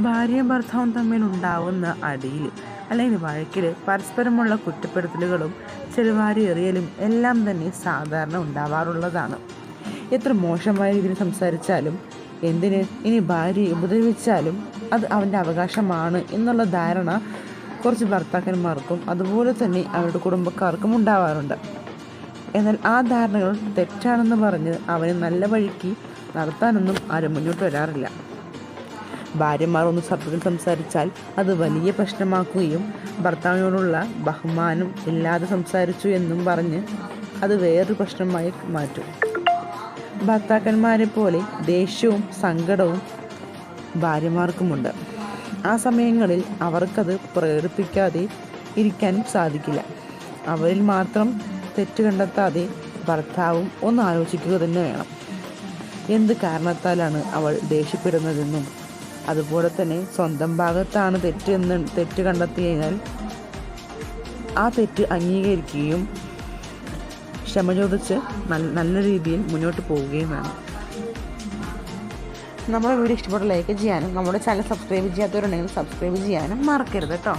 ഭാര്യയും ഭർത്താവും തമ്മിലുണ്ടാവുന്ന അടിയിൽ അല്ലെങ്കിൽ വഴക്കിൽ പരസ്പരമുള്ള കുറ്റപ്പെടുത്തലുകളും ചെറുവാരി എറിയലും എല്ലാം തന്നെ സാധാരണ ഉണ്ടാവാറുള്ളതാണ്. എത്ര മോശമായ രീതിയിൽ സംസാരിച്ചാലും എന്തിന് ഇനി ഭാര്യയെ ഉപദ്രവിച്ചാലും അത് അവൻ്റെ അവകാശമാണ് എന്നുള്ള ധാരണ കുറച്ച് ഭർത്താക്കന്മാർക്കും അതുപോലെ തന്നെ അവരുടെ കുടുംബക്കാർക്കും ഉണ്ടാവാറുണ്ട്. എന്നാൽ ആ ധാരണകൾ തെറ്റാണെന്ന് പറഞ്ഞ് അവനെ നല്ല വഴിക്ക് നടത്താനൊന്നും ആരും മുന്നോട്ട് വരാറില്ല. ഭാര്യമാർ ഒന്ന് ശബ്ദത്തിൽ സംസാരിച്ചാൽ അത് വലിയ പ്രശ്നമാക്കുകയും ഭർത്താവിനോടുള്ള ബഹുമാനം ഇല്ലാതെ സംസാരിച്ചു എന്നും പറഞ്ഞ് അത് വേറൊരു പ്രശ്നമായി മാറ്റും. ഭർത്താക്കന്മാരെ പോലെ ദേഷ്യവും സങ്കടവും ഭാര്യമാർക്കുമുണ്ട്. ആ സമയങ്ങളിൽ അവർക്കത് പ്രകടിപ്പിക്കാതെ ഇരിക്കാനും സാധിക്കില്ല. അവരിൽ മാത്രം തെറ്റ് കണ്ടെത്താതെ ഭർത്താവും ഒന്ന് ആലോചിക്കുക തന്നെ വേണം. എന്ത് കാരണത്താലാണ് അവൾ ദേഷ്യപ്പെടുന്നതെന്നും അതുപോലെ തന്നെ സ്വന്തം ഭാഗത്താണ് തെറ്റ് കണ്ടെത്തി കഴിഞ്ഞാൽ ആ തെറ്റ് അംഗീകരിക്കുകയും ക്ഷമ ചോദിച്ച് നല്ല രീതിയിൽ മുന്നോട്ട് പോവുകയും വേണം. നമ്മുടെ വീഡിയോ ഇഷ്ടപ്പെട്ട ലൈക്ക് ചെയ്യാനും നമ്മുടെ ചാനൽ സബ്സ്ക്രൈബ് ചെയ്യാത്തവരുണ്ടെങ്കിൽ സബ്സ്ക്രൈബ് ചെയ്യാനും മറക്കരുത് കേട്ടോ.